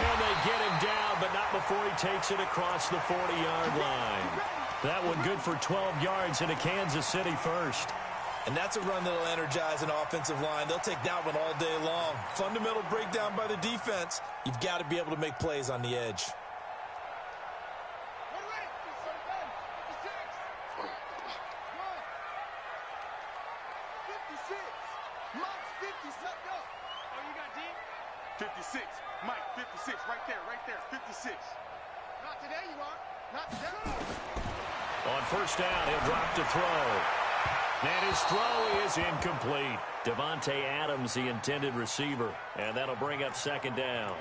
And they get him down, but not before he takes it across the 40-yard line. That one good for 12 yards in a Kansas City first. And that's a run that'll energize an offensive line. They'll take that one all day long. Fundamental breakdown by the defense. You've got to be able to make plays on the edge. On first down, he'll drop to throw. And his throw is incomplete. Davante Adams, the intended receiver. And that'll bring up second down.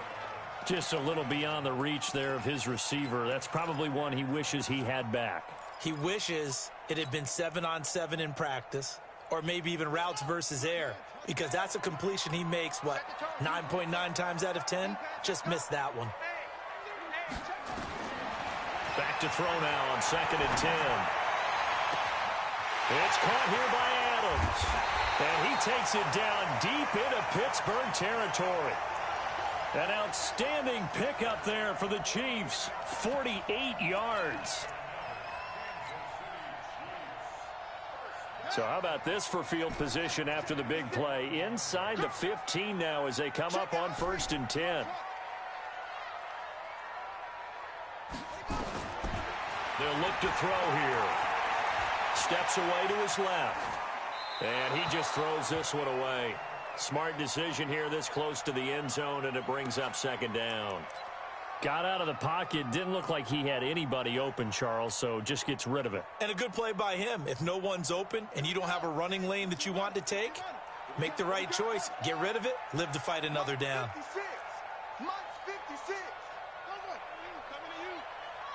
Just a little beyond the reach there of his receiver. That's probably one he wishes he had back. He wishes it had been 7-on-7 in practice, or maybe even routes versus air, because that's a completion he makes, 9.9 times out of 10? Just missed that one. Back to throw now on 2nd and 10. It's caught here by Adams. And he takes it down deep into Pittsburgh territory. An outstanding pickup there for the Chiefs. 48 yards. So how about this for field position after the big play? Inside the 15 now as they come up on 1st and 10. They'll look to throw here. Steps away to his left. And he just throws this one away. Smart decision here this close to the end zone, and it brings up second down. Got out of the pocket. Didn't look like he had anybody open, Charles, so just gets rid of it. And a good play by him. If no one's open and you don't have a running lane that you want to take, make the right choice. Get rid of it. Live to fight another down.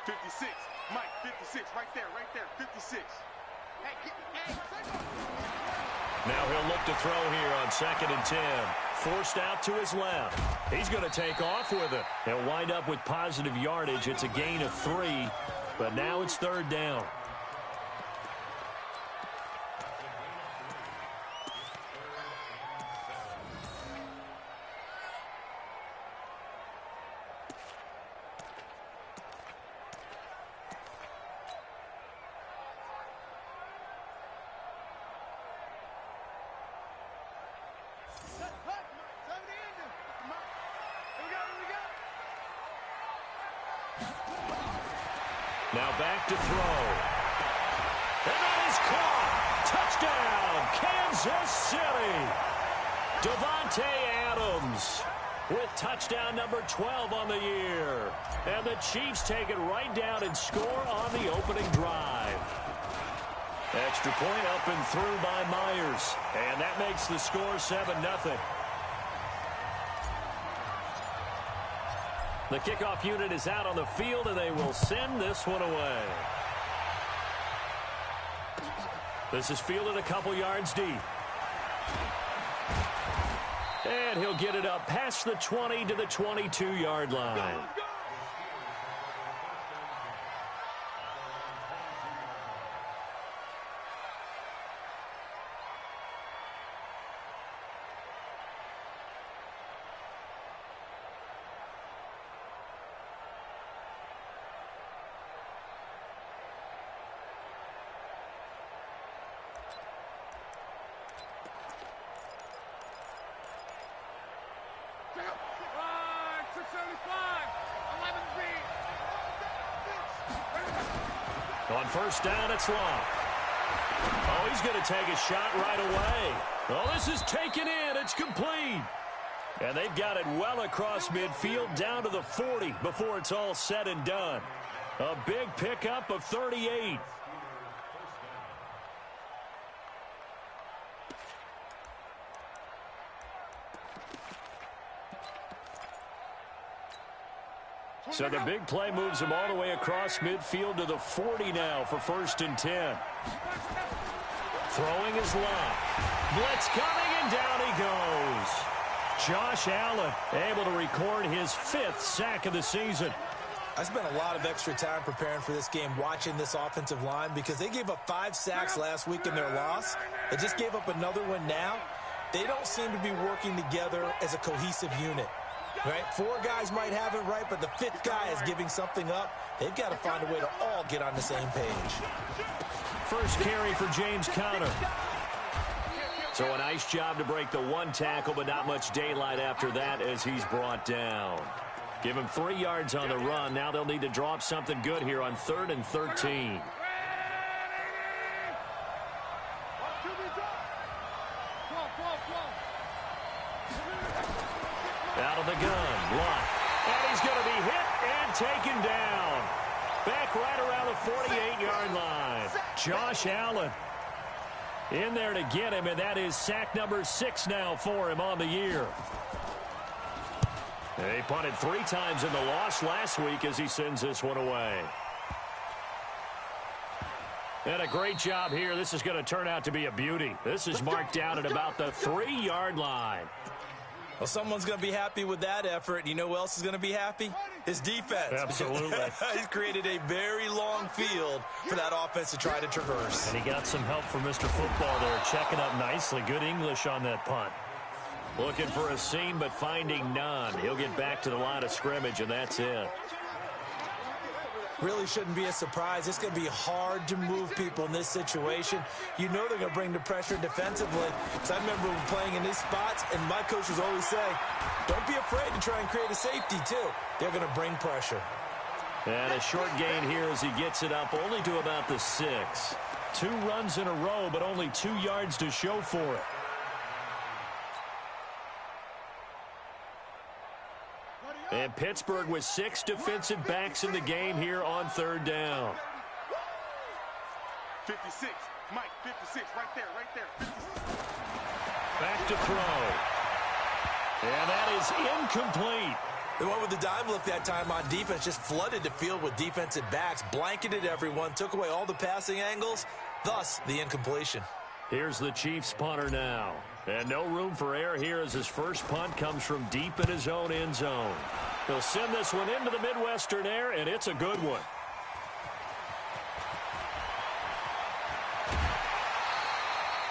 56. Mike, 56. Right there. 56. Now he'll look to throw here on 2nd and 10. Forced out to his left. He's going to take off with it. They'll wind up with positive yardage. It's a gain of 3, but now it's 3rd down. Now back to throw. And that is caught. Touchdown, Kansas City. Davante Adams with touchdown number 12 on the year. And the Chiefs take it right down and score on the opening drive. Extra point up and through by Myers. And that makes the score 7-0. The kickoff unit is out on the field, and they will send this one away. This is fielded a couple yards deep. And he'll get it up past the 20 to the 22-yard line. On first down, it's Long. Oh, he's going to take a shot right away. Oh, this is taken in. It's complete. And they've got it well across midfield down to the 40 before it's all said and done. A big pickup of 38. So the big play moves him all the way across midfield to the 40 now for 1st and 10. Throwing his left. Blitz coming, and down he goes. Josh Allen able to record his 5th sack of the season. I spent a lot of extra time preparing for this game, watching this offensive line, because they gave up 5 sacks last week in their loss. They just gave up another one now. They don't seem to be working together as a cohesive unit. Right? 4 guys might have it right, but the 5th guy is giving something up. They've got to find a way to all get on the same page. First carry for James Conner. So a nice job to break the 1 tackle, but not much daylight after that as he's brought down. Give him 3 yards on the run. Now they'll need to draw up something good here on 3rd and 13. Out of the gun, Luck. And he's going to be hit and taken down. Back right around the 48-yard line. Josh Allen in there to get him, and that is sack number 6 now for him on the year. They punted 3 times in the loss last week as he sends this one away. And a great job here. This is going to turn out to be a beauty. This is marked down at about the 3-yard line. Well, someone's going to be happy with that effort. You know who else is going to be happy? His defense. Absolutely. He's created a very long field for that offense to try to traverse. And he got some help from Mr. Football there, checking up nicely. Good English on that punt. Looking for a seam, but finding none. He'll get back to the line of scrimmage, and that's it. Really shouldn't be a surprise. It's going to be hard to move people in this situation. You know they're going to bring the pressure defensively. Because I remember playing in these spots, and my coaches always say, don't be afraid to try and create a safety, too. They're going to bring pressure. And a short gain here as he gets it up only to about the 6. 2 runs in a row, but only 2 yards to show for it. And Pittsburgh with 6 defensive backs in the game here on 3rd down. 56, Mike, 56, right there, right there. 56. Back to throw. And that is incomplete. The one with the dime look that time on defense just flooded the field with defensive backs, blanketed everyone, took away all the passing angles, thus the incompletion. Here's the Chiefs punter now. And no room for error here as his first punt comes from deep in his own end zone. He'll send this one into the Midwestern air, and it's a good one.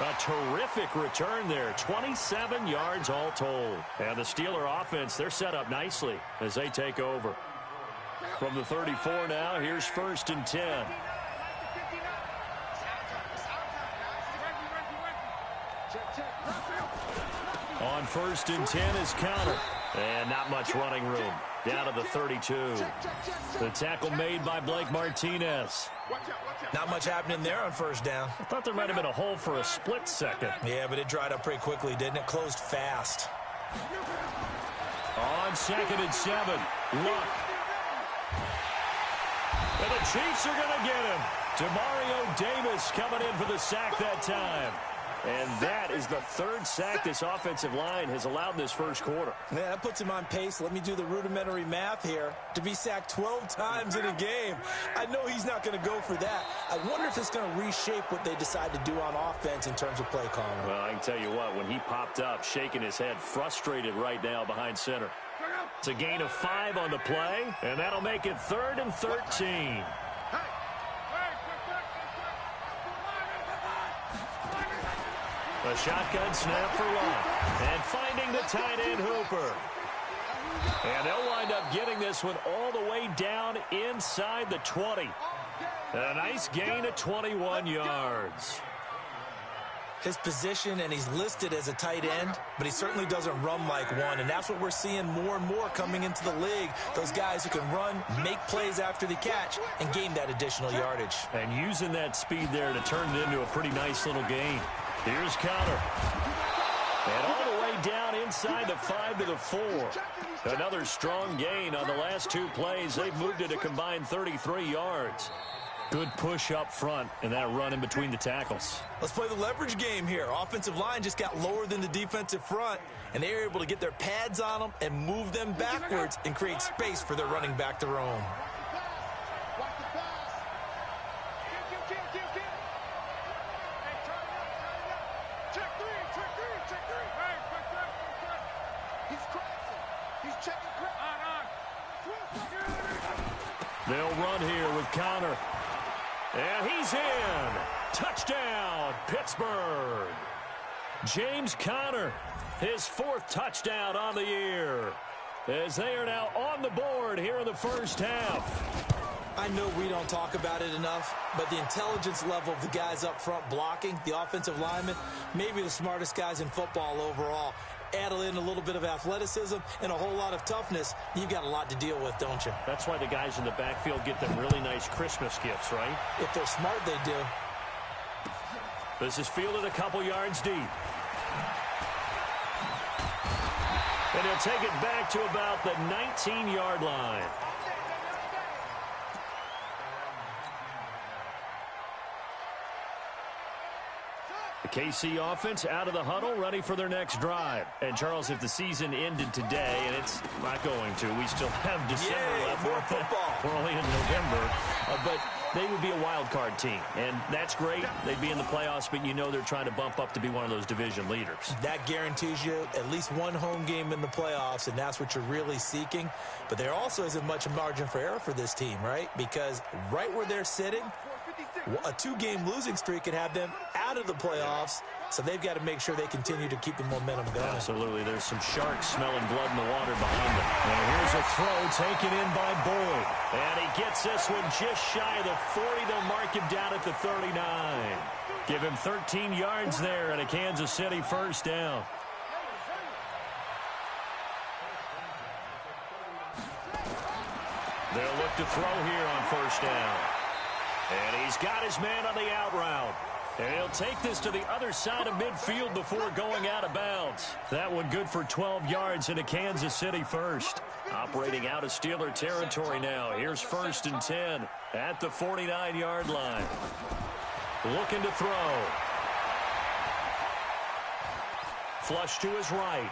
A terrific return there. 27 yards all told. And the Steeler offense, they're set up nicely as they take over. From the 34 now, here's 1st and 10. On 1st and 10 is Conner. And not much running room. Down to the 32. The tackle made by Blake Martinez. Not much happening there on 1st down. I thought there might have been a hole for a split second. Yeah, but it dried up pretty quickly, didn't it? Closed fast. On 2nd and 7, Luck. And the Chiefs are going to get him. Demario Davis coming in for the sack that time. And that is the 3rd sack this offensive line has allowed in this first quarter. Yeah, that puts him on pace. Let me do the rudimentary math here. To be sacked 12 times in a game. I know he's not going to go for that. I wonder if it's going to reshape what they decide to do on offense in terms of play calling. Well, I can tell you what, when he popped up, shaking his head, frustrated right now behind center. It's a gain of 5 on the play, and that'll make it 3rd and 13. A shotgun snap for Luck. And finding the tight end Hooper. And they'll wind up getting this one all the way down inside the 20. A nice gain of 21 yards. His position, and he's listed as a tight end, but he certainly doesn't run like one, and that's what we're seeing more and more coming into the league. Those guys who can run, make plays after the catch, and gain that additional yardage. And using that speed there to turn it into a pretty nice little gain. Here's Conner. And all the way down inside the 5 to the 4. Another strong gain on the last 2 plays. They've moved it a combined 33 yards. Good push up front and that run in between the tackles. Let's play the leverage game here. Offensive line just got lower than the defensive front, and they were able to get their pads on them and move them backwards and create space for their running back to roam. They'll run here with Conner. And he's in. Touchdown, Pittsburgh. James Conner, his 4th touchdown on the year. as they are now on the board here in the first half. I know we don't talk about it enough, but the intelligence level of the guys up front blocking, the offensive linemen, maybe the smartest guys in football overall. Add in a little bit of athleticism and a whole lot of toughness, you've got a lot to deal with, don't you? That's why the guys in the backfield get them really nice Christmas gifts, right? If they're smart, they do. This is fielded a couple yards deep. And he'll take it back to about the 19-yard line. The KC offense out of the huddle, ready for their next drive. And, Charles, if the season ended today, and it's not going to, we still have December left. More football. We're only in November. But they would be a wild card team, and that's great. They'd be in the playoffs, but you know they're trying to bump up to be one of those division leaders. That guarantees you at least one home game in the playoffs, and that's what you're really seeking. But there also isn't much margin for error for this team, right? Because right where they're sitting, a two-game losing streak could have them out of the playoffs, so they've got to make sure they continue to keep the momentum going. Absolutely. There's some sharks smelling blood in the water behind them. And here's a throw taken in by Boyd. And he gets this one just shy of the 40. They'll mark him down at the 39. Give him 13 yards there and a Kansas City first down. They'll look to throw here on first down. And he's got his man on the out route. And he'll take this to the other side of midfield before going out of bounds. That one good for 12 yards into Kansas City first. Operating out of Steeler territory now. Here's 1st and 10 at the 49-yard line. Looking to throw. Flush to his right.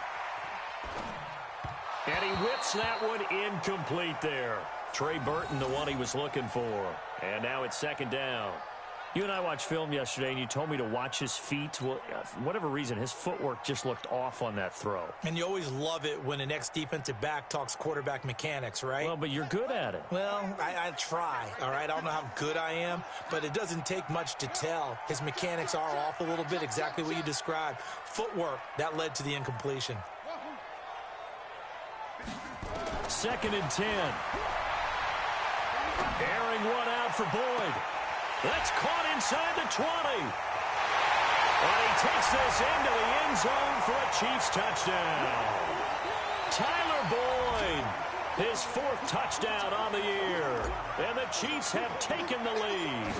And he whips that one incomplete there. Trey Burton, the one he was looking for. And now it's 2nd down. You and I watched film yesterday, and you told me to watch his feet. Well, for whatever reason, his footwork just looked off on that throw. And you always love it when an ex-defensive back talks quarterback mechanics, right? Well, but you're good at it. Well, I try, all right? I don't know how good I am, but it doesn't take much to tell. His mechanics are off a little bit, exactly what you described. Footwork, that led to the incompletion. 2nd and 10. Airing one out for Boyd. That's caught inside the 20. And he takes this into the end zone for a Chiefs touchdown. Tyler Boyd, his 4th touchdown on the year. And the Chiefs have taken the lead.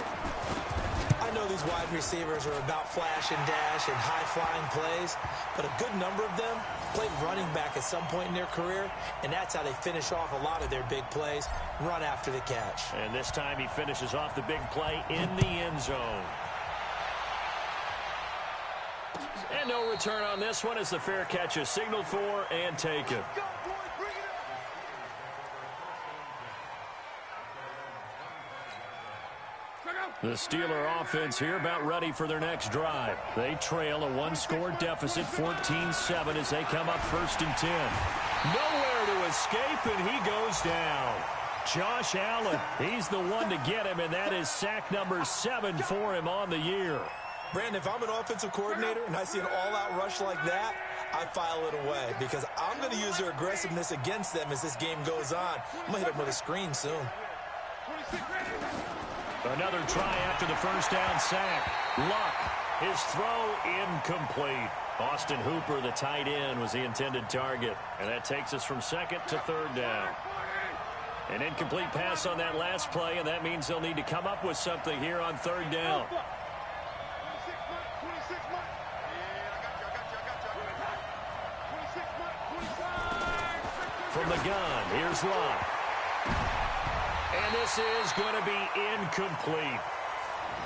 I know these wide receivers are about flash and dash and high-flying plays, but a good number of them played running back at some point in their career, and that's how they finish off a lot of their big plays, run after the catch. And this time he finishes off the big play in the end zone. And no return on this one as the fair catch is signaled for and taken. The Steeler offense here about ready for their next drive. They trail a one-score deficit, 14-7, as they come up 1st and 10. Nowhere to escape, and he goes down. Josh Allen, he's the one to get him, and that is sack number 7 for him on the year. Brandon, if I'm an offensive coordinator and I see an all-out rush like that, I file it away because I'm going to use their aggressiveness against them as this game goes on. I'm going to hit them with a screen soon. Another try after the first down sack. Luck, his throw incomplete. Austin Hooper, the tight end, was the intended target. And that takes us from 2nd to 3rd down. An incomplete pass on that last play, and that means they'll need to come up with something here on 3rd down. From the gun, here's Luck. And this is going to be incomplete.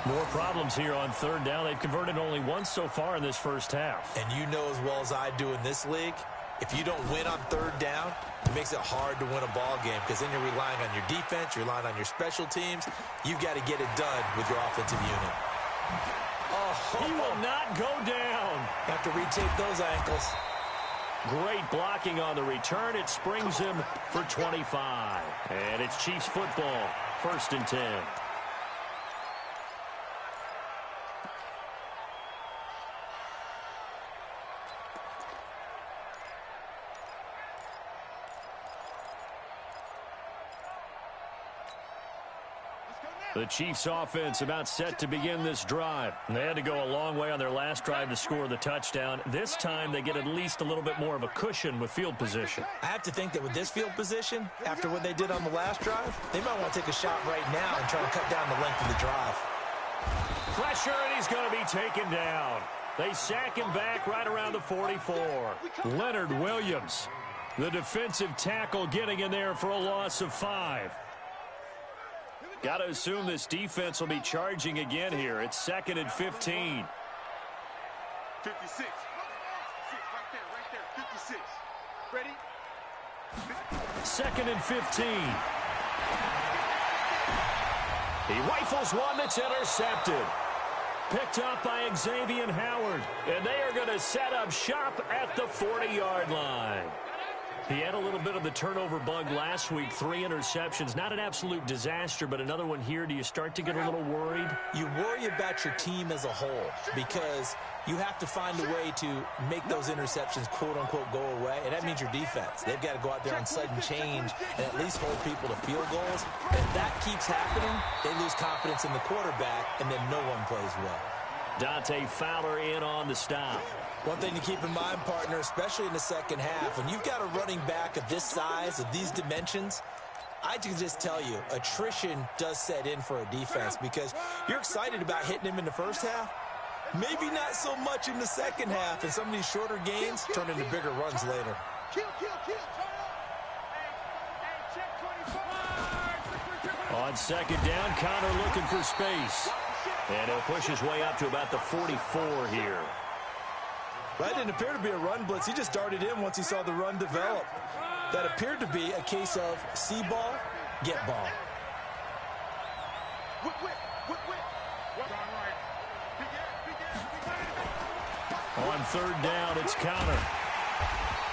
More problems here on 3rd down. They've converted only once so far in this first half. And you know as well as I do in this league, if you don't win on 3rd down, it makes it hard to win a ball game because then you're relying on your defense, you're relying on your special teams. You've got to get it done with your offensive unit. Oh, he will not go down. Have to retape those ankles. Great blocking on the return. It springs him for 25. And it's Chiefs football, 1st and 10. The Chiefs offense about set to begin this drive. They had to go a long way on their last drive to score the touchdown. This time they get at least a little bit more of a cushion with field position. I have to think that with this field position, after what they did on the last drive, they might want to take a shot right now and try to cut down the length of the drive. Pressure, and he's going to be taken down. They sack him back right around the 44. Leonard Williams, the defensive tackle, getting in there for a loss of 5. Got to assume this defense will be charging again here. It's 2nd and 15. 56. Right there. 56. Ready? 2nd and 15. He rifles one that's intercepted. Picked up by Xavier Howard. And they are going to set up shop at the 40-yard line. He had a little bit of the turnover bug last week, 3 interceptions. Not an absolute disaster, but another one here. Do you start to get a little worried? You worry about your team as a whole because you have to find a way to make those interceptions, quote-unquote, go away, and that means your defense. They've got to go out there on sudden change and at least hold people to field goals. And if that keeps happening, they lose confidence in the quarterback, and then no one plays well. Dante Fowler in on the stop. One thing to keep in mind, partner, especially in the second half, when you've got a running back of this size, of these dimensions, I can just tell you, attrition does set in for a defense because you're excited about hitting him in the first half. Maybe not so much in the second half, and some of these shorter gains turn into bigger runs later. On 2nd down, Connor looking for space. And he'll push his way up to about the 44 here. That didn't appear to be a run blitz. He just darted in once he saw the run develop. That appeared to be a case of see ball, get ball. On 3rd down, it's Connor.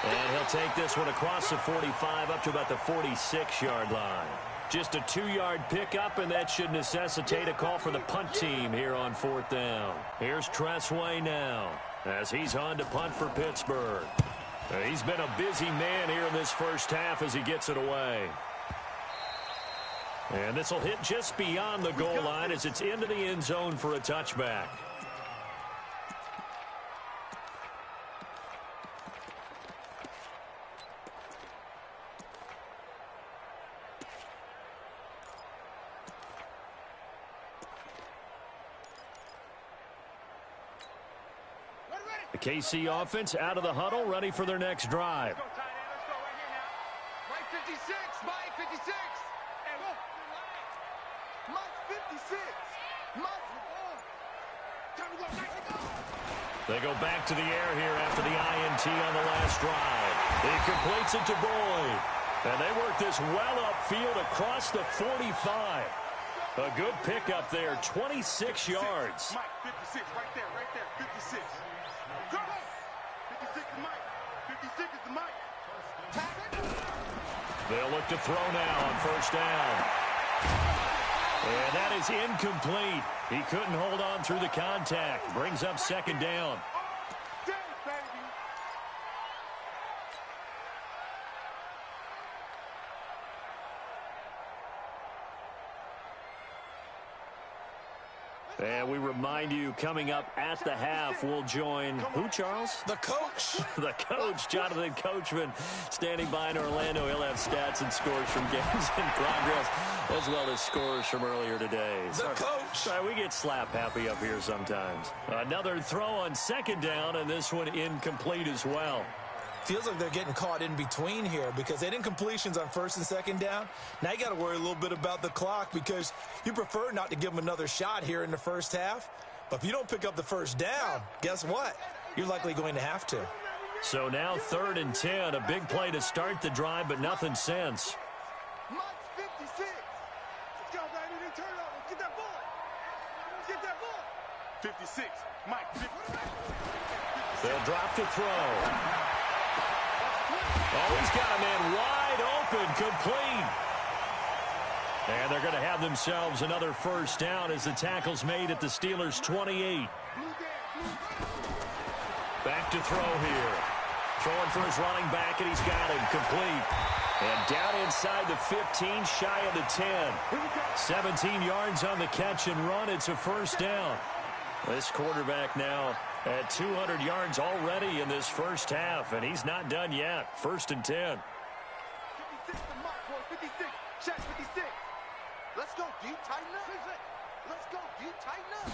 And he'll take this one across the 45 up to about the 46-yard line. Just a 2-yard pickup, and that should necessitate a call for the punt team here on 4th down. Here's Tressway now as he's on to punt for Pittsburgh. He's been a busy man here in this first half as he gets it away. And this will hit just beyond the goal line as it's into the end zone for a touchback. The KC offense out of the huddle, ready for their next drive. Let's go right here now. Right 56, Mike 56. And look. Mike 56. Mike. Time to go, time to go. They go back to the air here after the INT on the last drive. He completes it to Boyd. And they work this well upfield across the 45. A good pickup there, 26 yards. Mike 56, right there, 56. 56 is Mike. 56 is the Mike. They'll look to throw now on 1st down. And that is incomplete. He couldn't hold on through the contact. Brings up 2nd down. And we remind you, coming up at the half, we'll join who, Charles? The coach. The coach, Jonathan Coachman, standing by in Orlando. He'll have stats and scores from games in progress, as well as scores from earlier today. The coach. Sorry, we get slap happy up here sometimes. Another throw on 2nd down, and this one incomplete as well. Feels like they're getting caught in between here because they did incompletions on 1st and 2nd down. Now you got to worry a little bit about the clock because you prefer not to give them another shot here in the first half. But if you don't pick up the 1st down, guess what? You're likely going to have to. So now 3rd and 10, a big play to start the drive, but nothing since. Mike's 56. Let's go, baby. They turn over. Get that ball. Get that ball. 56. Mike 56. They'll drop to throw. Oh, he's got a man wide open, complete. And they're going to have themselves another 1st down as the tackle's made at the Steelers' 28. Back to throw here. Throwing for his running back, and he's got him complete. And down inside the 15, shy of the 10. 17 yards on the catch and run. It's a first down. This quarterback now at 200 yards already in this first half, and he's not done yet. 1st and 10. 56 to Mike, boy. 56. Check 56. Let's go, D. Tighten up. Let's go, D. Tighten up.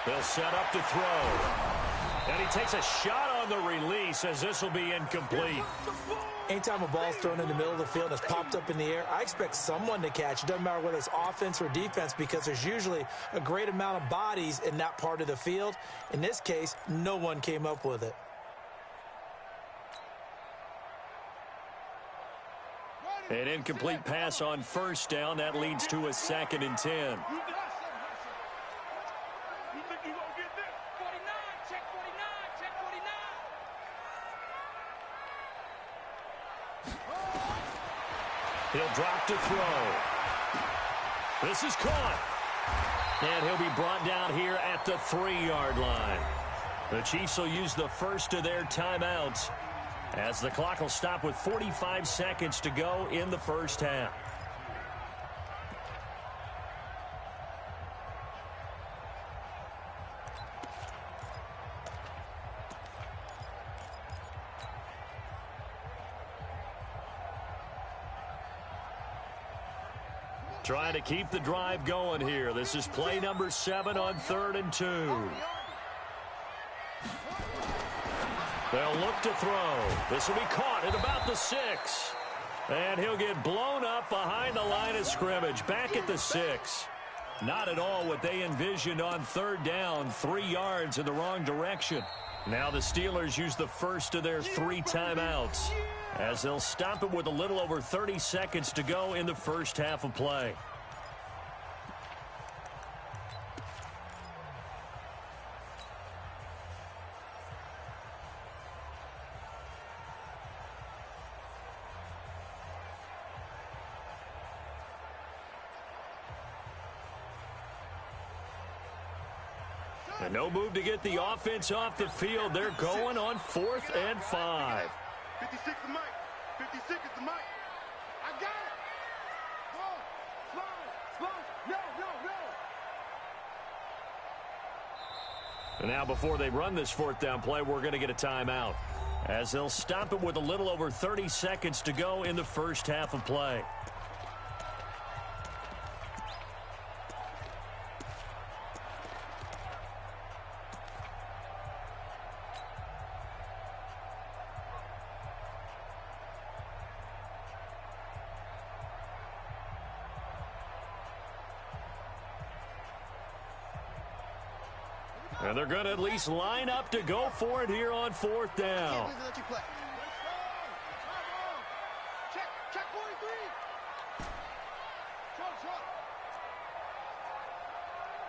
They'll set up to throw. And he takes a shot on the release as this will be incomplete. Anytime a ball's thrown in the middle of the field and it's popped up in the air, I expect someone to catch. It doesn't matter whether it's offense or defense because there's usually a great amount of bodies in that part of the field. In this case, no one came up with it. An incomplete pass on first down. That leads to a 2nd and 10. He'll drop to throw. This is caught. And he'll be brought down here at the 3-yard line. The Chiefs will use the first of their timeouts as the clock will stop with 45 seconds to go in the first half. Trying to keep the drive going here. This is play number 7 on 3rd and 2. They'll look to throw. This will be caught at about the 6. And he'll get blown up behind the line of scrimmage. Back at the 6. Not at all what they envisioned on 3rd down. 3 yards in the wrong direction. Now the Steelers use the first of their 3 timeouts as they'll stop it with a little over 30 seconds to go in the first half of play. And no move to get the offense off the field. They're going on 4th and 5. 56 to Mike. 56 is to Mike. I got it. Slow. No. And now before they run this 4th down play, we're going to get a timeout as they'll stop it with a little over 30 seconds to go in the first half of play. And they're going to at least line up to go for it here on 4th down. Check 43.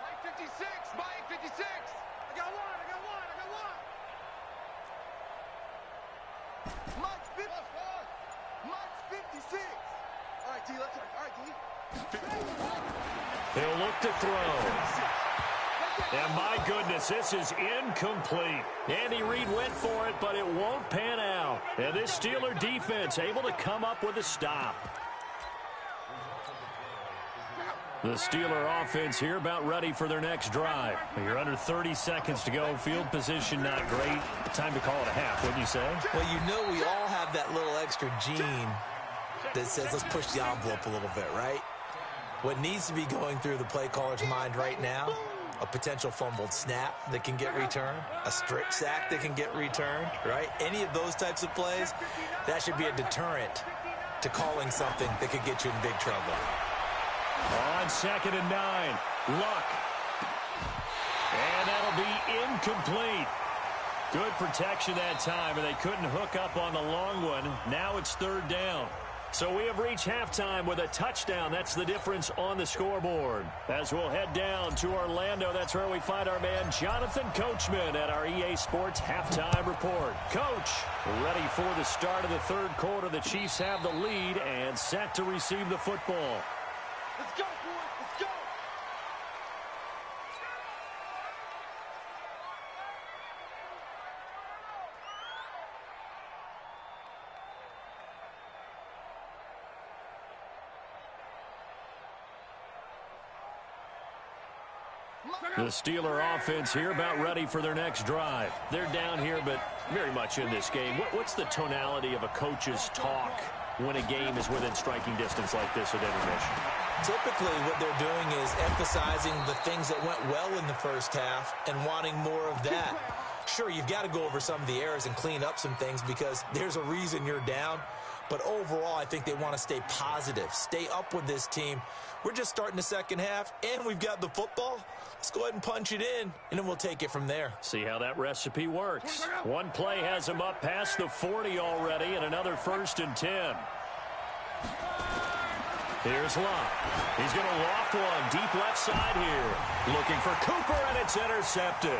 Mike 56. Mike 56. I got one. Mike's 50. Mike's 56. All right, T, let's go. All right, T. He'll look to throw. And my goodness, this is incomplete. Andy Reid went for it, but it won't pan out. And this Steeler defense able to come up with a stop. The Steeler offense here about ready for their next drive. You're under 30 seconds to go. Field position not great. Time to call it a half, wouldn't you say? Well, you know we all have that little extra gene that says let's push the envelope a little bit, right? What needs to be going through the play caller's mind right now, a potential fumbled snap that can get returned, a strip sack that can get returned, right? Any of those types of plays, that should be a deterrent to calling something that could get you in big trouble. On 2nd and 9, Luck. And that'll be incomplete. Good protection that time, and they couldn't hook up on the long one. Now it's 3rd down. So we have reached halftime with a touchdown. That's the difference on the scoreboard. As we'll head down to Orlando, that's where we find our man Jonathan Coachman at our EA Sports Halftime Report. Coach, ready for the start of the 3rd quarter. The Chiefs have the lead and set to receive the football. Let's go, boys. Let's go. The Steeler offense here about ready for their next drive. They're down here, but very much in this game. What's the tonality of a coach's talk when a game is within striking distance like this at intermission? Typically, what they're doing is emphasizing the things that went well in the first half and wanting more of that. Sure, you've got to go over some of the errors and clean up some things because there's a reason you're down. But overall, I think they want to stay positive, stay up with this team. We're just starting the second half, and we've got the football. Let's go ahead and punch it in, and then we'll take it from there. See how that recipe works. One play has him up past the 40 already, and another 1st and 10. Here's Locke. He's going to loft one deep left side here. Looking for Cooper, and it's intercepted.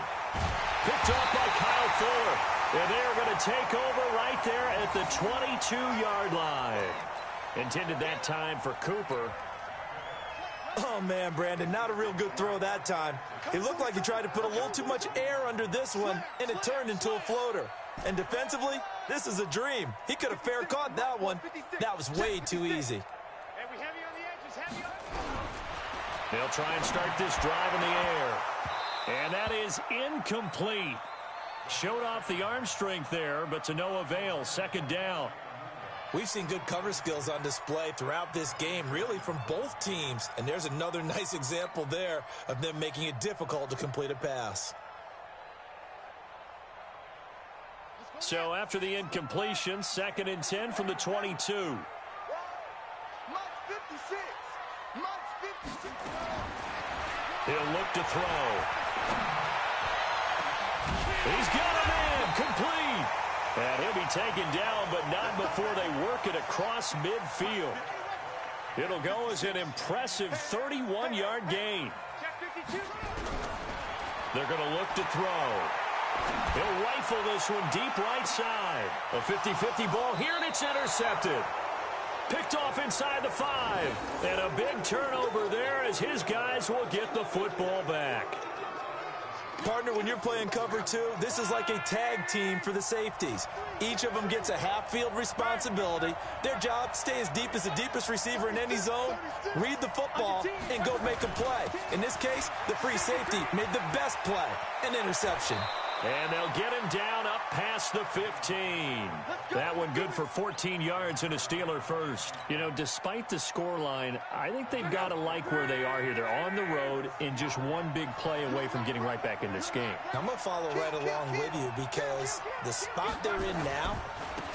Picked up by Kyle Fuller. And they're going to take over right there at the 22-yard line. Intended that time for Cooper. Oh, man, Brandon, not a real good throw that time. It looked like he tried to put a little too much air under this one, and it turned into a floater. And defensively, this is a dream. He could have fair caught that one. That was way too easy. They'll try and start this drive in the air. And that is incomplete. Showed off the arm strength there, but to no avail. 2nd down. We've seen good cover skills on display throughout this game, really from both teams. And there's another nice example there of them making it difficult to complete a pass. So after the incompletion, 2nd and 10 from the 22. He'll look to throw. He's got a man complete. And he'll be taken down, but not before they work it across midfield. It'll go as an impressive 31-yard gain. They're going to look to throw. He'll rifle this one deep right side. A 50-50 ball here, and it's intercepted. Picked off inside the 5. And a big turnover there as his guys will get the football back. Partner, when you're playing cover 2, this is like a tag team for the safeties. Each of them gets a half-field responsibility. Their job, stay as deep as the deepest receiver in any zone, read the football, and go make a play. In this case, the free safety made the best play, an interception. And they'll get him down up past the 15. That one good for 14 yards and a Steeler first. You know, despite the scoreline, I think they've got to like where they are here. They're on the road and just one big play away from getting right back in this game. I'm going to follow right along with you because the spot they're in now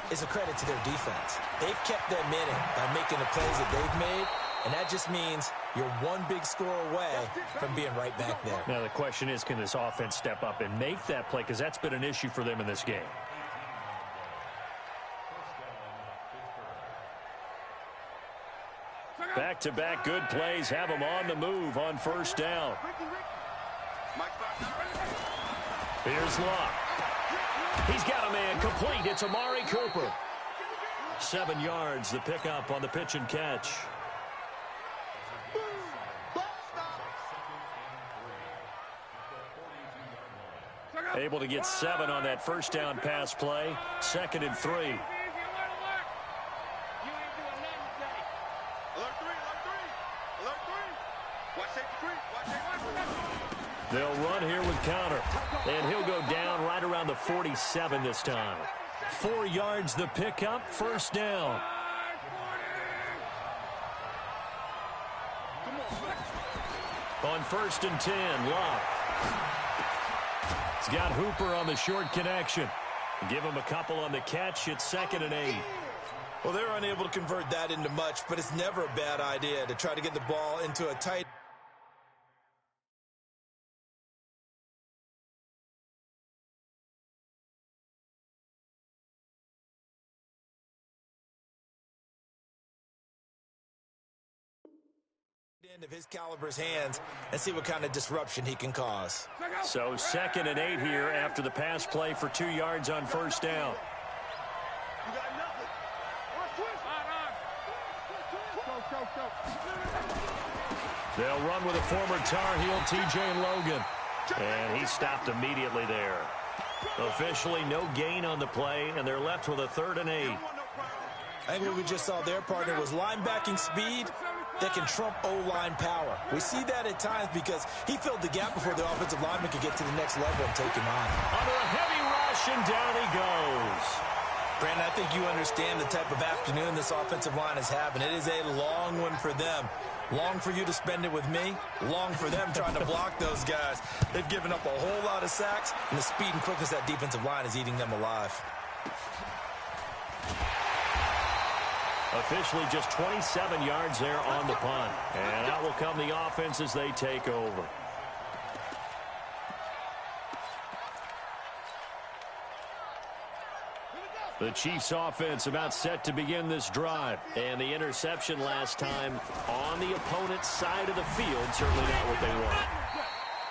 is a credit to their defense. They've kept them in it by making the plays that they've made, and that just means you're one big score away from being right back there. Now the question is, can this offense step up and make that play? Because that's been an issue for them in this game. Back-to-back good plays have them on the move on 1st down. Here's Locke. He's got a man complete. It's Amari Cooper. 7 yards, the pickup on the pitch and catch. Able to get 7 on that 1st down pass play. 2nd and 3. They'll run here with Conner. And he'll go down right around the 47 this time. 4 yards the pickup, 1st down. On 1st and 10, Locke. He's got Hooper on the short connection. Give him a couple on the catch. It's 2nd and 8. Well, they're unable to convert that into much, but it's never a bad idea to try to get the ball into a tight end of his caliber's hands and see what kind of disruption he can cause. So 2nd and 8 here after the pass play for 2 yards on 1st down. They'll run with a former Tar Heel, TJ Logan. And he stopped immediately there. Officially no gain on the play, and they're left with a 3rd and 8. I think what we just saw there, partner, was linebacking speed that can trump O-line power. We see that at times because he filled the gap before the offensive lineman could get to the next level and take him on. Under a heavy rush, and down he goes. Brandon, I think you understand the type of afternoon this offensive line is having. It is a long one for them. Long for you to spend it with me. Long for them trying to block those guys. They've given up a whole lot of sacks, and the speed and quickness of that defensive line is eating them alive. Officially just 27 yards there on the punt. And out will come the offense as they take over. The Chiefs offense about set to begin this drive. And the interception last time on the opponent's side of the field, certainly not what they want.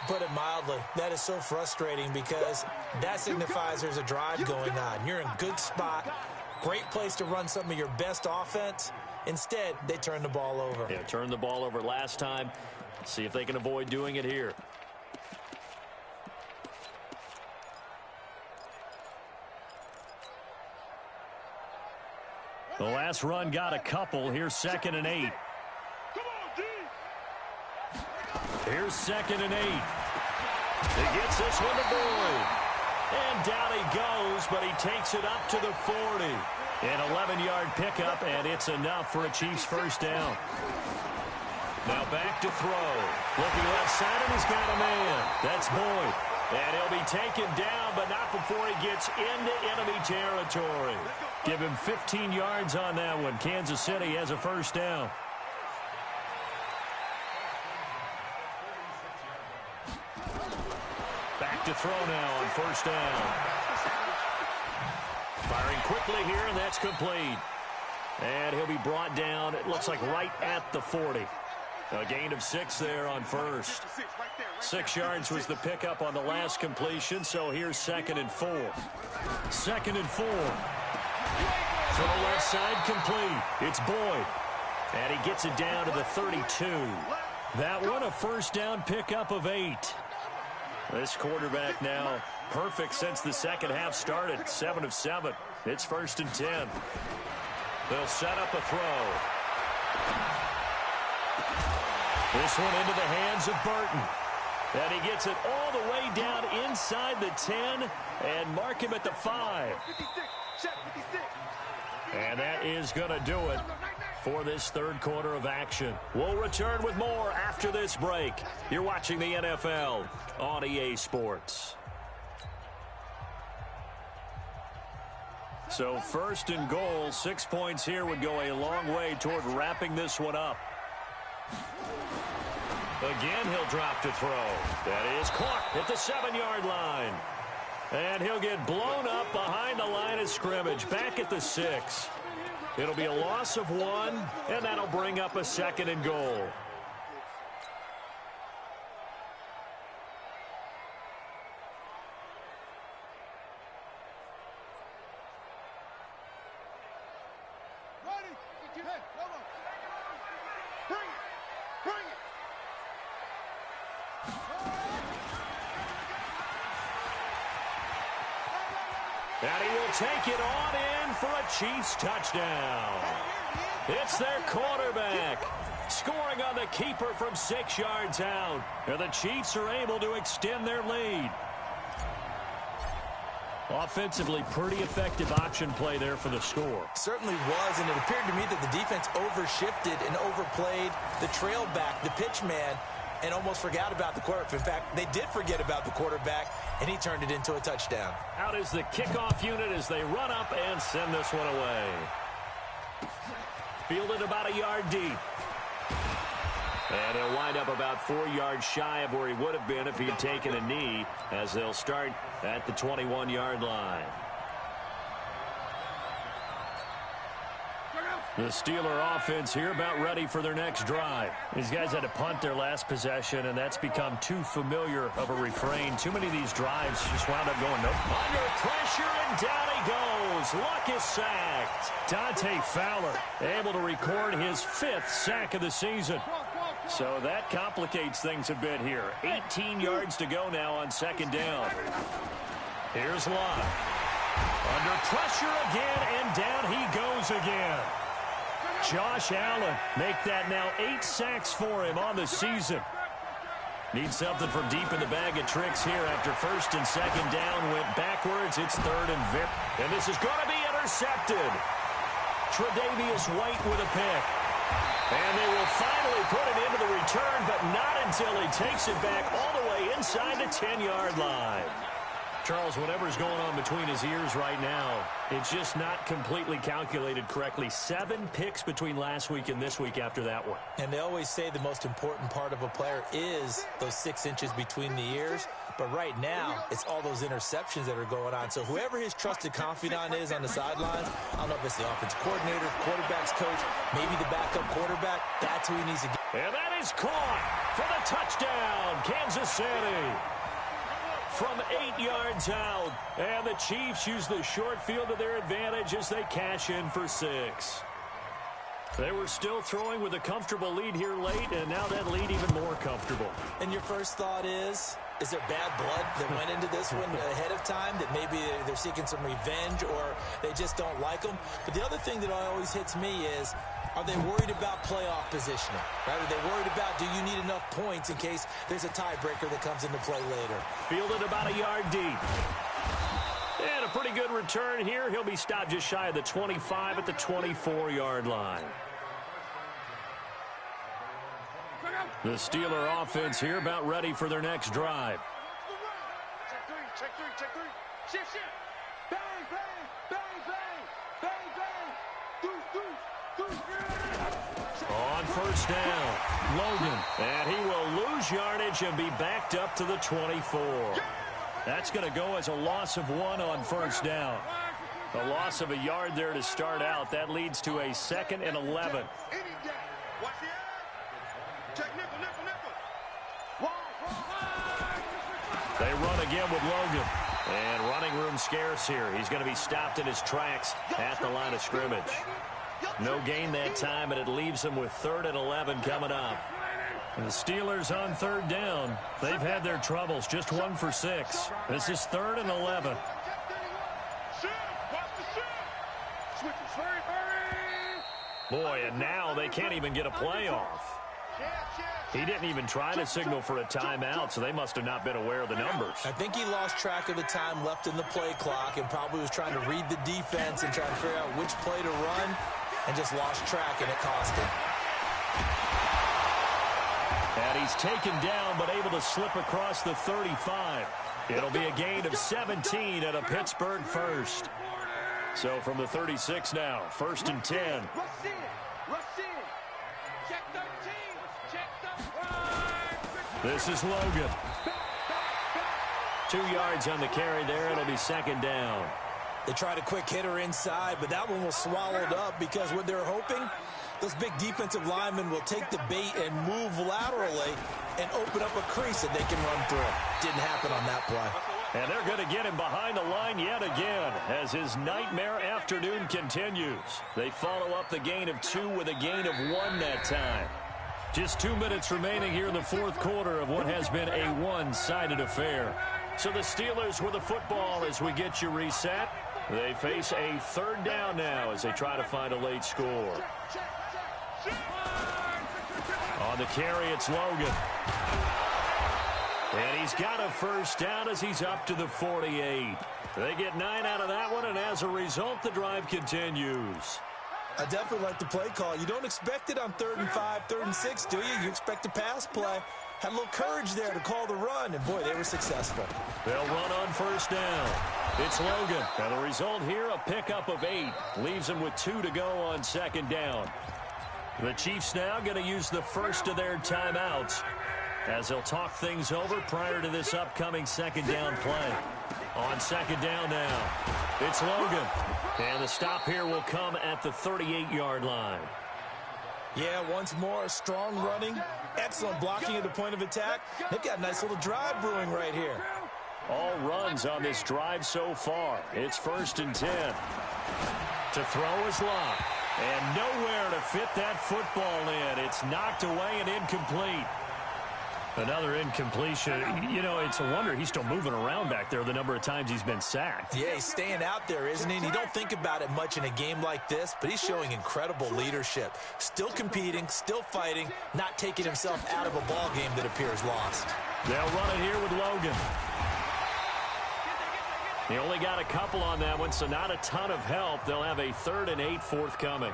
Put it mildly, that is so frustrating because that signifies there's a drive going on. You're in a good spot, great place to run some of your best offense. Instead, they turn the ball over. Yeah, turned the ball over last time. See if they can avoid doing it here. The last run got a couple. Here's 2nd and 8. Here's 2nd and 8. He gets this one to Boyd. And down he goes, but he takes it up to the 40. An 11-yard pickup, and it's enough for a Chiefs first down. Now back to throw. Looking left side, and he's got a man. That's Boyd. And he'll be taken down, but not before he gets into enemy territory. Give him 15 yards on that one. Kansas City has a first down. Back to throw now on first down. Firing quickly here, and that's complete. And he'll be brought down, it looks like right at the 40. A gain of 6 there on first. 6 yards was the pickup on the last completion, so here's 2nd and 4. 2nd and 4. From the left side, complete. It's Boyd. And he gets it down to the 32. That one a first down pickup of 8. This quarterback now perfect since the second half started. 7 of 7. It's 1st and 10. They'll set up a throw. This one into the hands of Burton. And he gets it all the way down inside the 10 and mark him at the 5. And that is going to do it for this third quarter of action. We'll return with more after this break. You're watching the NFL on EA Sports. So 1st and goal, 6 points here would go a long way toward wrapping this one up. Again, he'll drop to throw. That is caught at the 7-yard line. And he'll get blown up behind the line of scrimmage, back at the 6. It'll be a loss of 1, and that'll bring up a 2nd and goal. And he will take it on in for a Chiefs touchdown. It's their quarterback scoring on the keeper from 6 yards out. And the Chiefs are able to extend their lead. Offensively, pretty effective option play there for the score. Certainly was, and it appeared to me that the defense overshifted and overplayed the trail back, the pitch man, and almost forgot about the quarterback. In fact, they did forget about the quarterback, and he turned it into a touchdown. Out is the kickoff unit as they run up and send this one away. Fielded about a yard deep. And he'll wind up about 4 yards shy of where he would have been if he had taken a knee, as they'll start at the 21-yard line. The Steeler offense here about ready for their next drive. These guys had to punt their last possession, and that's become too familiar of a refrain. Too many of these drives just wound up going nope. Under pressure, and down he goes. Luck is sacked. Dante Fowler able to record his 5th sack of the season. So that complicates things a bit here. 18 yards to go now on 2nd down. Here's Luck. Under pressure again, and down he goes again. Josh Allen make that now 8 sacks for him on the season. Needs something from deep in the bag of tricks here after first and second down went backwards. It's third and this is going to be intercepted. Tre'Davious White with a pick. And they will finally put it into the return, but not until he takes it back all the way inside the 10-yard line. Charles, whatever's going on between his ears right now, it's just not completely calculated correctly. 7 picks between last week and this week after that one. And they always say the most important part of a player is those 6 inches between the ears. But right now, it's all those interceptions that are going on. So whoever his trusted confidant is on the sidelines, I don't know if it's the offensive coordinator, quarterback's coach, maybe the backup quarterback, that's who he needs to get. And that is caught for the touchdown, Kansas City. From 8 yards out, and the Chiefs use the short field to their advantage as they cash in for 6. They were still throwing with a comfortable lead here late, and now that lead even more comfortable. And your first thought is there bad blood that went into this one ahead of time, that maybe they're seeking some revenge or they just don't like them? But the other thing that always hits me is, are they worried about playoff positioning? Right? Are they worried about, do you need enough points in case there's a tiebreaker that comes into play later? Fielded about a yard deep. And a pretty good return here. He'll be stopped just shy of the 25 at the 24-yard line. The Steeler offense here about ready for their next drive. Check three. Shift. Bang, bang, bang, bang, bang, bang. Deuce. On first down, Logan. And he will lose yardage and be backed up to the 24. That's going to go as a loss of 1 on first down. A loss of a yard there to start out. That leads to a 2nd and 11. Watch the eye. Check nickel. They run again with Logan. And running room scarce here. He's going to be stopped in his tracks at the line of scrimmage. No gain that time, and it leaves him with 3rd and 11 coming up. And the Steelers on 3rd down. They've had their troubles. Just 1 for 6. This is 3rd and 11. Boy, and now they can't even get a play off. He didn't even try to signal for a timeout, so they must have not been aware of the numbers. I think he lost track of the time left in the play clock and probably was trying to read the defense and trying to figure out which play to run, and just lost track, and it cost him. And he's taken down but able to slip across the 35. It'll be a gain of 17 at a Pittsburgh first. So from the 36 now, 1st and 10. Rush in. Check 13. This is Logan. 2 yards on the carry there. It'll be 2nd down. They tried a quick hitter inside, but that one was swallowed up because what they're hoping, those big defensive linemen will take the bait and move laterally and open up a crease that they can run through. Didn't happen on that play. And they're going to get him behind the line yet again as his nightmare afternoon continues. They follow up the gain of 2 with a gain of 1 that time. Just 2 minutes remaining here in the 4th quarter of what has been a one-sided affair. So the Steelers with the football as we get you reset. They face a 3rd down now as they try to find a late score. On the carry, it's Logan. And he's got a 1st down as he's up to the 48. They get 9 out of that one, and as a result, the drive continues. I definitely like the play call. You don't expect it on 3rd and 5, 3rd and 6, do you? You expect a pass play. Had a little courage there to call the run, and boy, they were successful. They'll run on 1st down. It's Logan. And the result here, a pickup of 8. Leaves them with 2 to go on 2nd down. The Chiefs now going to use the first of their timeouts as they'll talk things over prior to this upcoming 2nd down play. On 2nd down now, it's Logan. And the stop here will come at the 38-yard line. Yeah, once more, strong running, excellent blocking at the point of attack. They've got a nice little drive brewing right here. All runs on this drive so far. It's 1st and 10. To throw is Locke. And nowhere to fit that football in. It's knocked away and incomplete. Another incompletion. You know, it's a wonder he's still moving around back there the number of times he's been sacked. Yeah, he's staying out there, isn't he? And you don't think about it much in a game like this, but he's showing incredible leadership. Still competing, still fighting, not taking himself out of a ball game that appears lost. They'll run it here with Logan. He only got a couple on that one, so not a ton of help. They'll have a 3rd and 8 forthcoming.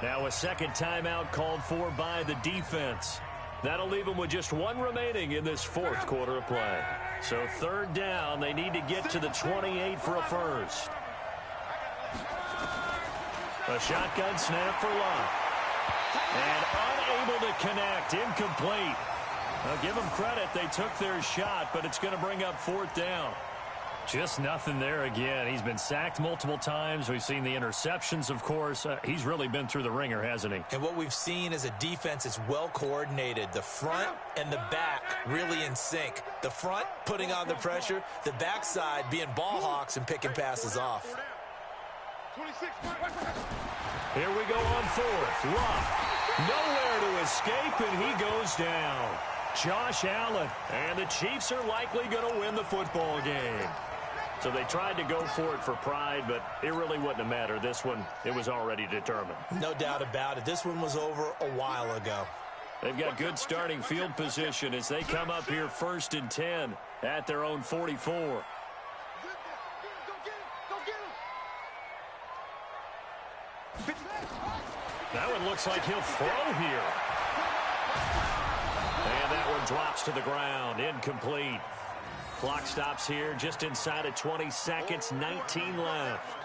Now a second timeout called for by the defense. That'll leave them with just one remaining in this 4th quarter of play. So 3rd down, they need to get to the 28 for a first. A shotgun snap for Luck. And unable to connect, incomplete. Now give them credit, they took their shot, but it's going to bring up 4th down. Just nothing there again. He's been sacked multiple times. We've seen the interceptions, of course. He's really been through the ringer, hasn't he? And what we've seen is a defense that's well coordinated. The front and the back really in sync. The front putting on the pressure, the backside being ball hawks and picking passes off. Here we go on 4th. Luck. Nowhere to escape, and he goes down. Josh Allen. And the Chiefs are likely going to win the football game. So they tried to go for it for pride, but it really wouldn't have mattered. This one, it was already determined. No doubt about it. This one was over a while ago. They've got good starting field position as they come up here 1st and 10 at their own 44. That one looks like he'll throw here. And that one drops to the ground, incomplete. Clock stops here just inside of 20 seconds, 19 left.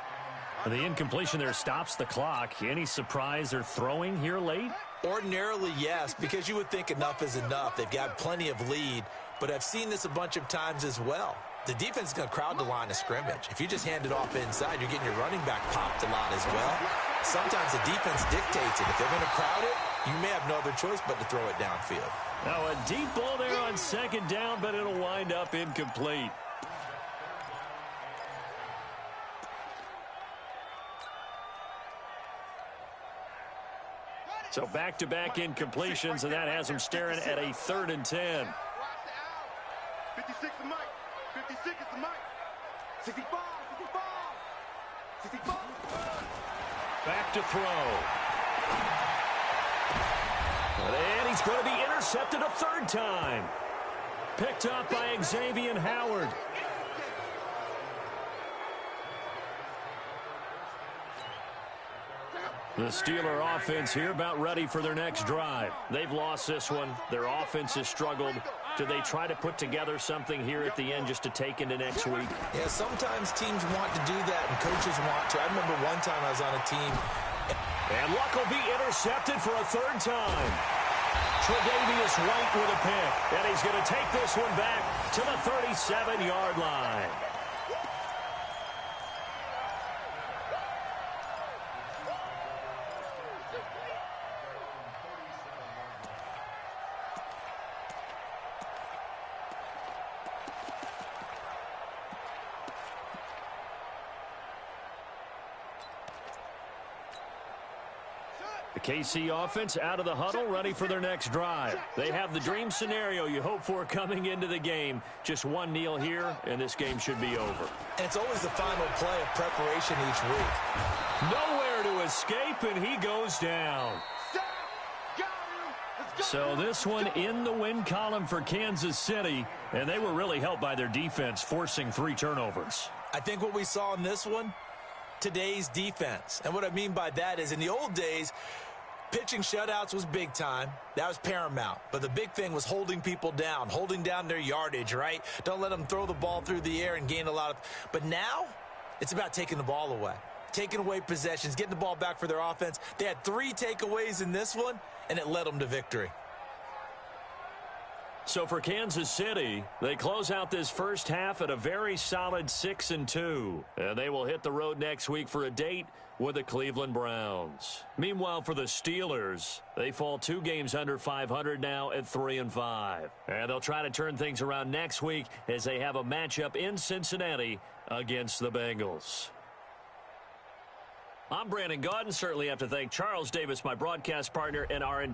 The incompletion there stops the clock. Any surprise they're throwing here late? Ordinarily, yes, because you would think enough is enough. They've got plenty of lead, but I've seen this a bunch of times as well. The defense is going to crowd the line of scrimmage. If you just hand it off inside, you're getting your running back popped a lot as well. Sometimes the defense dictates it. If they're going to crowd it, you may have no other choice but to throw it downfield. Now a deep ball there on 2nd down, but it'll wind up incomplete. So back-to-back incompletions, and that has them staring at a 3rd and 10. 56 is Mike. 56 is the Mike. 65, 65, 65. Back to throw. And he's going to be intercepted a 3rd time. Picked up by Xavier Howard. The Steeler offense here about ready for their next drive. They've lost this one. Their offense has struggled. Do they try to put together something here at the end just to take into next week? Yeah, sometimes teams want to do that and coaches want to. I remember one time I was on a team. And Luck will be intercepted for a 3rd time. Tre'Davious White with a pick. And he's going to take this one back to the 37-yard line. The KC offense out of the huddle, ready for their next drive. They have the dream scenario you hope for coming into the game. Just one kneel here, and this game should be over. And it's always the final play of preparation each week. Nowhere to escape, and he goes down. So this one in the win column for Kansas City, and they were really helped by their defense, forcing 3 turnovers. I think what we saw in this one, today's defense. And what I mean by that is in the old days, pitching shutouts was big time. That was paramount. But the big thing was holding people down, holding down their yardage, right? Don't let them throw the ball through the air and gain a lot of... But now, it's about taking the ball away. Taking away possessions, getting the ball back for their offense. They had 3 takeaways in this one, and it led them to victory. So for Kansas City, they close out this first half at a very solid 6-2. And they will hit the road next week for a date with the Cleveland Browns. Meanwhile, for the Steelers, they fall 2 games under 500 now at 3-5. And they'll try to turn things around next week as they have a matchup in Cincinnati against the Bengals. I'm Brandon Gaudin. Certainly have to thank Charles Davis, my broadcast partner, and our